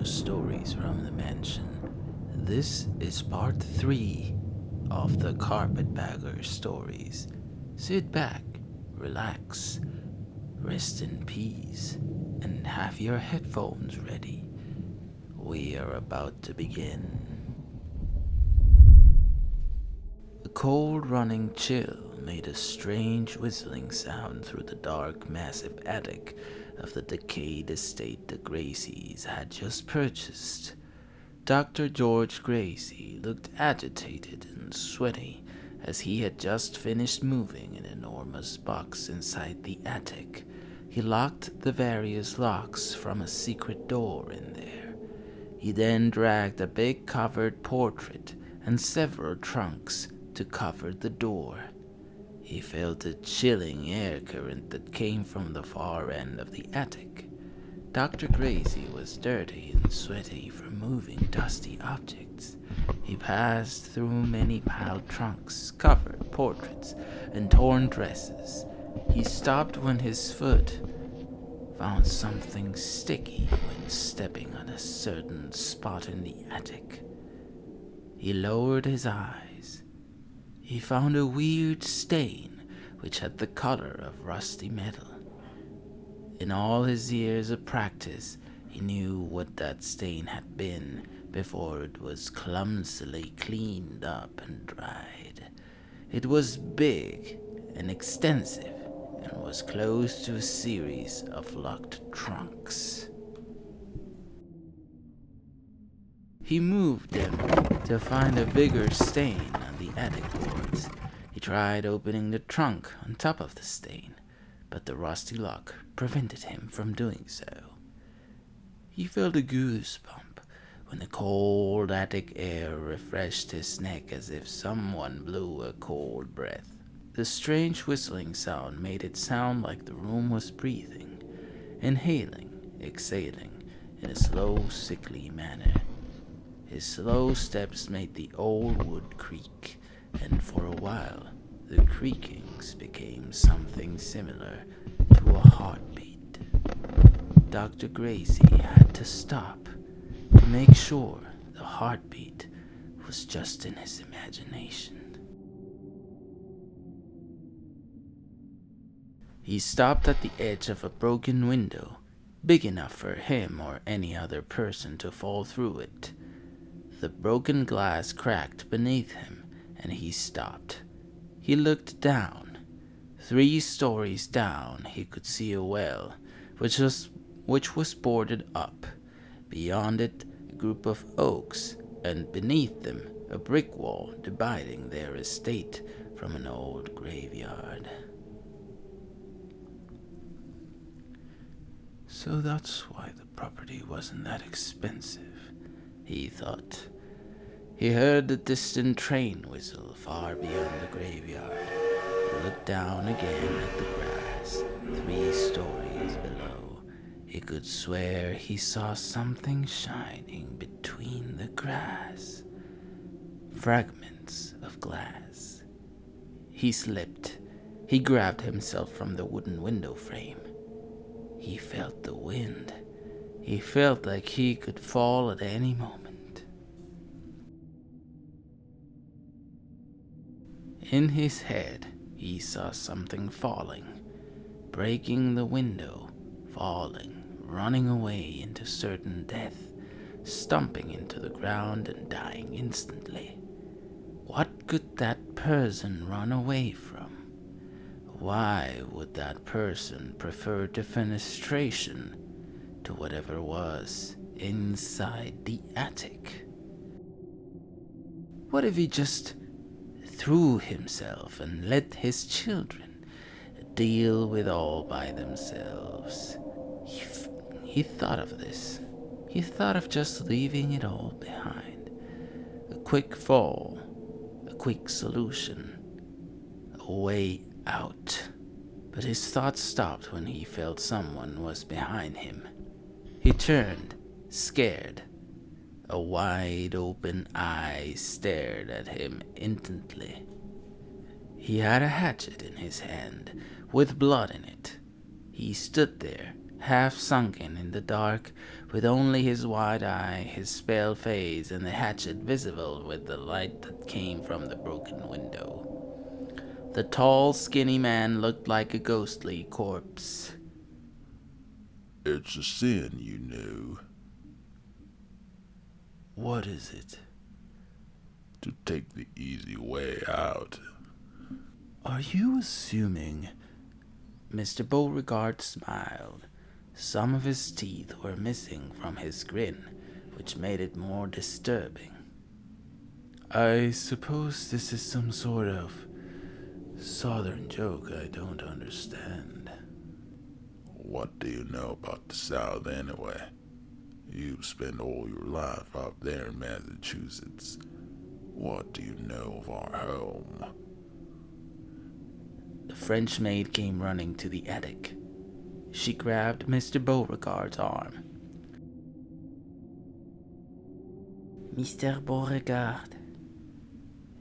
to Stories from the Mansion. This is part 3 of the Carpetbaggers stories. Sit back, relax, rest in peace, and have your headphones ready. We are about to begin. A cold running chill made a strange whistling sound through the dark, massive attic of the decayed estate the Graceys had just purchased. Dr. George Gracey looked agitated and sweaty as he had just finished moving an enormous box inside the attic. He locked the various locks from a secret door in there. He then dragged a big covered portrait and several trunks to cover the door. He felt a chilling air current that came from the far end of the attic. Dr. Gracey was dirty and sweaty from moving dusty objects. He passed through many piled trunks, covered portraits, and torn dresses. He stopped when his foot found something sticky when stepping on a certain spot in the attic. He lowered his eyes. He found a weird stain which had the color of rusty metal. In all his years of practice, he knew what that stain had been before it was clumsily cleaned up and dried. It was big and extensive and was close to a series of locked trunks. He moved them to find a bigger stain on the attic boards. He tried opening the trunk on top of the stain, but the rusty lock prevented him from doing so. He felt a goosebump when the cold attic air refreshed his neck as if someone blew a cold breath. The strange whistling sound made it sound like the room was breathing, inhaling, exhaling in a slow, sickly manner. His slow steps made the old wood creak, and for a while the creakings became something similar to a heartbeat. Dr. Gracey had to stop to make sure the heartbeat was just in his imagination. He stopped at the edge of a broken window, big enough for him or any other person to fall through it. The broken glass cracked beneath him, and he stopped. He looked down. 3 stories down, he could see a well, which was boarded up. Beyond it, a group of oaks, and beneath them, a brick wall dividing their estate from an old graveyard. So that's why the property wasn't that expensive, he thought. He heard the distant train whistle far beyond the graveyard. He looked down again at the grass, 3 stories below. He could swear he saw something shining between the grass. Fragments of glass. He slipped. He grabbed himself from the wooden window frame. He felt the wind. He felt like he could fall at any moment. In his head, he saw something falling, breaking the window, falling, running away into certain death, stumping into the ground and dying instantly. What could that person run away from? Why would that person prefer defenestration to whatever was inside the attic? What if he just threw himself and let his children deal with all by themselves? He thought of this. He thought of just leaving it all behind. A quick fall, a quick solution, a way out. But his thoughts stopped when he felt someone was behind him. He turned, scared. A wide-open eye stared at him intently. He had a hatchet in his hand, with blood in it. He stood there, half sunken in the dark, with only his wide eye, his pale face, and the hatchet visible with the light that came from the broken window. The tall, skinny man looked like a ghostly corpse. It's a sin, you know, What is it? to take the easy way out. Are you assuming? Mr. Beauregard smiled. Some of his teeth were missing from his grin, which made it more disturbing. I suppose this is some sort of southern joke I don't understand. What do you know about the South anyway? You've spent all your life up there in Massachusetts. What do you know of our home? The French maid came running to the attic. She grabbed Mr. Beauregard's arm. Mr. Beauregard,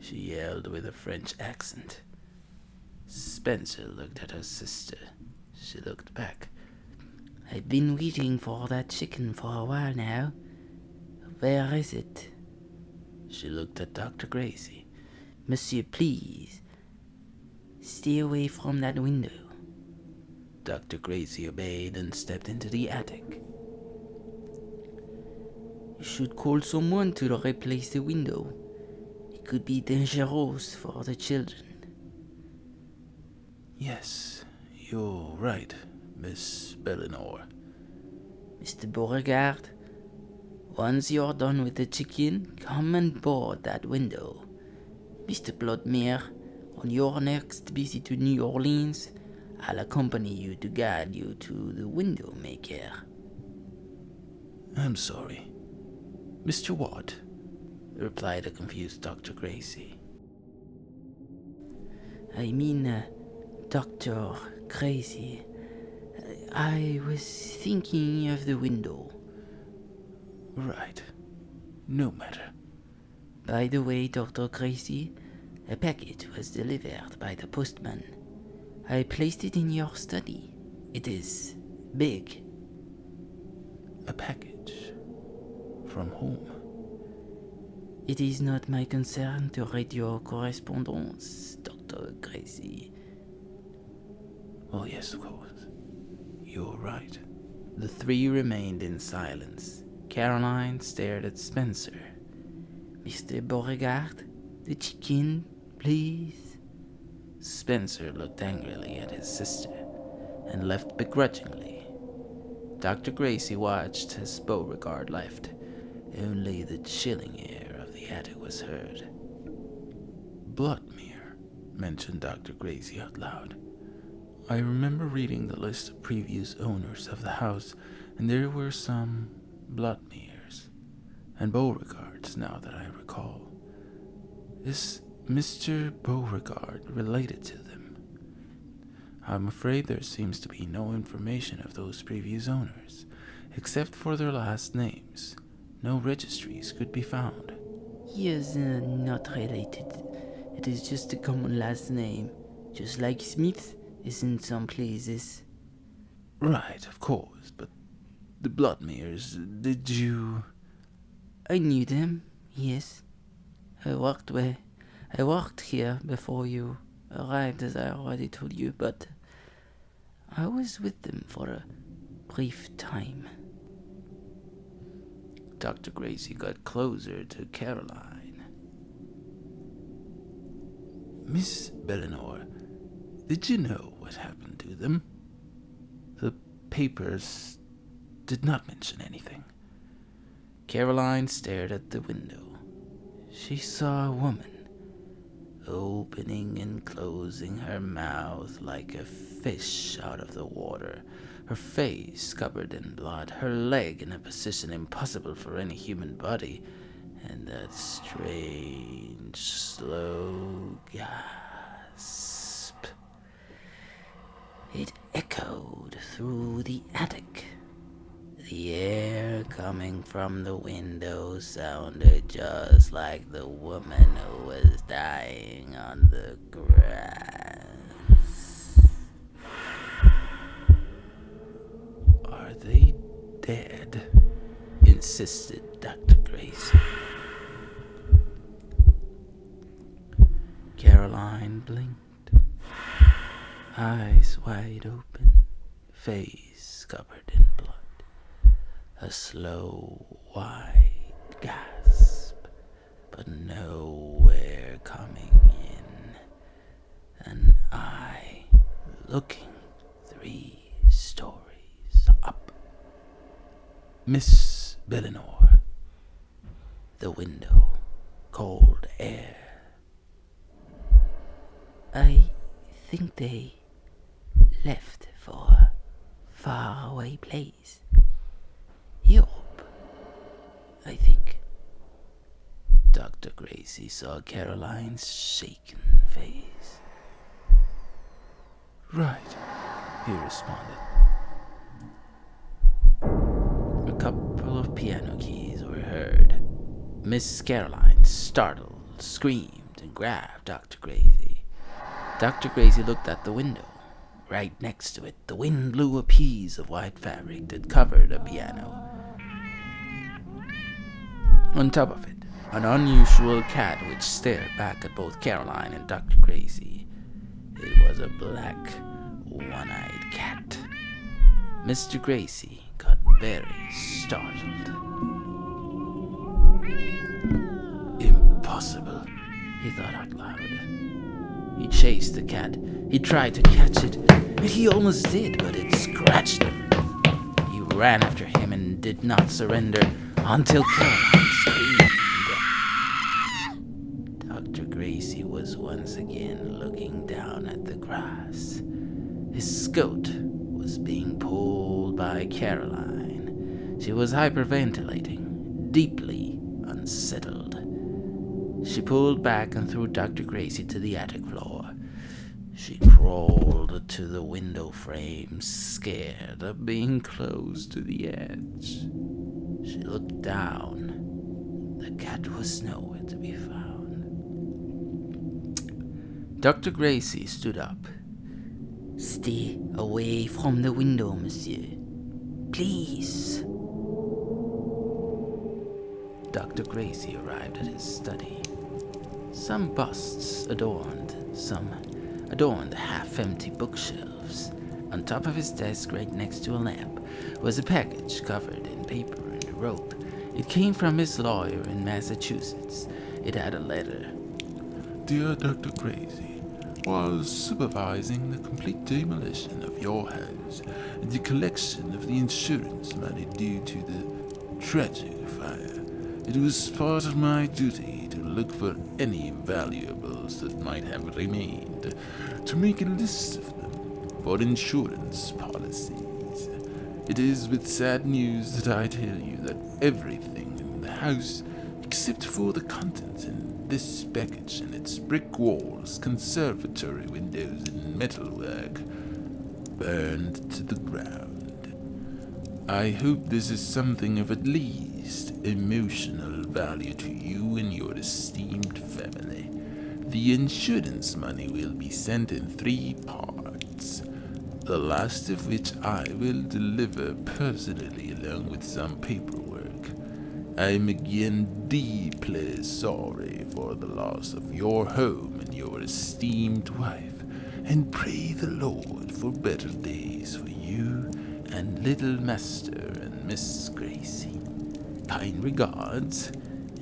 she yelled with a French accent. Spencer looked at her sister. She looked back. I've been waiting for that chicken for a while now. Where is it? She looked at Dr. Gracey. Monsieur, please, stay away from that window. Dr. Gracey obeyed and stepped into the attic. You should call someone to replace the window. It could be dangerous for the children. Yes, you're right, Miss Eleanor. Mr. Beauregard, once you're done with the chicken, come and board that window. Mr. Bloodmere, on your next visit to New Orleans, I'll accompany you to guide you to the window maker. I'm sorry. Mr. Watt, replied a confused Dr. Gracey. I mean, Dr. Gracey. I was thinking of the window. Right. No matter. By the way, Dr. Gracey, a package was delivered by the postman. I placed it in your study. It is big. A package? From whom? It is not my concern to read your correspondence, Dr. Gracey. Oh, yes, of course. You're right. The three remained in silence. Caroline stared at Spencer. Mr. Beauregard, the chicken, please. Spencer looked angrily at his sister and left begrudgingly. Dr. Gracey watched as Beauregard left. Only the chilling air of the attic was heard. Bloodmere, mentioned Dr. Gracey out loud. I remember reading the list of previous owners of the house, and there were some Bloodmeres and Beauregards, now that I recall. Is Mr. Beauregard related to them? I'm afraid there seems to be no information of those previous owners, except for their last names. No registries could be found. He is not related. It is just a common last name, just like Smith is in some places. Right, of course, but the Bloodmeres, did you... I knew them, yes. I worked here before you arrived, as I already told you, but I was with them for a brief time. Dr. Gracey got closer to Caroline. Miss Eleanor, did you know what happened to them? The papers did not mention anything. Caroline stared at the window. She saw a woman, opening and closing her mouth like a fish out of the water, her face covered in blood, her leg in a position impossible for any human body, and that strange, slow gasp. It echoed through the attic. The air coming from the window sounded just like the woman who was dying on the grass. bed, insisted Dr. Gracey. Caroline blinked, eyes wide open, face covered in blood. A slow, wide gasp, but nowhere coming in. An eye looking 3 stories up. Miss Bellinor. The window. Cold air. I think they left for a faraway place. Europe, I think. Dr. Gracey saw Caroline's shaken face. Right, he responded. A couple of piano keys were heard. Miss Caroline, startled, screamed and grabbed Dr. Gracey. Dr. Gracey looked at the window. Right next to it, the wind blew a piece of white fabric that covered a piano. On top of it, an unusual cat which stared back at both Caroline and Dr. Gracey. It was a black, one-eyed cat. Mr. Gracey got very startled. Impossible, he thought out loud. He chased the cat. He tried to catch it, and he almost did, but it scratched him. He ran after him and did not surrender until Caroline screamed. Dr. Gracey was once again looking down at the grass. His coat was being pulled by Caroline. She was hyperventilating, deeply unsettled. She pulled back and threw Dr. Gracey to the attic floor. She crawled to the window frame, scared of being close to the edge. She looked down. The cat was nowhere to be found. Dr. Gracey stood up. Stay away from the window, monsieur. Please. Dr. Gracey arrived at his study. Some busts adorned half-empty bookshelves. On top of his desk, right next to a lamp, was a package covered in paper and a rope. It came from his lawyer in Massachusetts. It had a letter. Dear Dr. Gracey, while supervising the complete demolition of your house and the collection of the insurance money due to the tragic fire, it was part of my duty to look for any valuables that might have remained, to make a list of them for insurance policies. It is with sad news that I tell you that everything in the house, except for the contents in this package and its brick walls, conservatory windows, and metalwork, burned to the ground. I hope this is something of at least emotional value to you and your esteemed family. The insurance money will be sent in 3 parts, the last of which I will deliver personally along with some paperwork. I am again deeply sorry for the loss of your home and your esteemed wife, and pray the Lord for better days for you and little Master and Miss Gracey. Kind regards,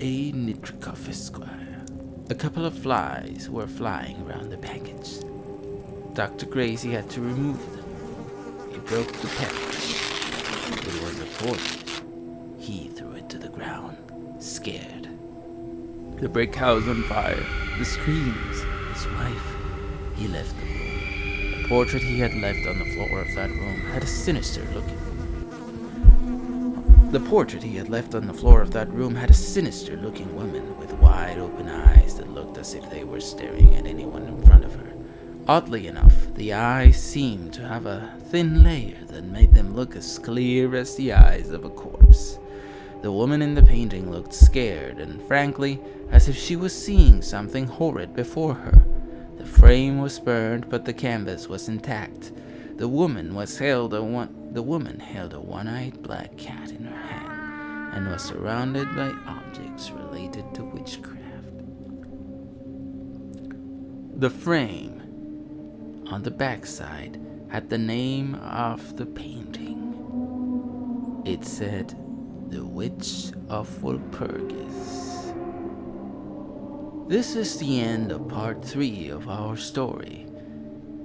A. Nitrikoff, Esquire. A couple of flies were flying around the package. Dr. Gracey had to remove them. He broke the package. It was a portrait. He threw it to the ground, scared. The brick house on fire, the screams, his wife. He left the room. The portrait he had left on the floor of that room had a sinister looking woman with wide open eyes that looked as if they were staring at anyone in front of her. Oddly enough, the eyes seemed to have a thin layer that made them look as clear as the eyes of a corpse. The woman in the painting looked scared and, frankly, as if she was seeing something horrid before her. The frame was burned, but the canvas was intact. The woman was held on The woman held a one-eyed black cat in her hand and was surrounded by objects related to witchcraft. The frame on the backside had the name of the painting. It said, "The Witch of Walpurgis." This is the end of part 3 of our story.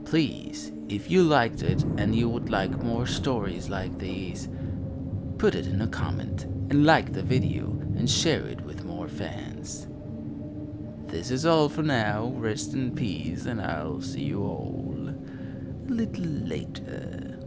Please, if you liked it and you would like more stories like these, put it in a comment and like the video and share it with more fans. This is all for now. Rest in peace, and I'll see you all a little later.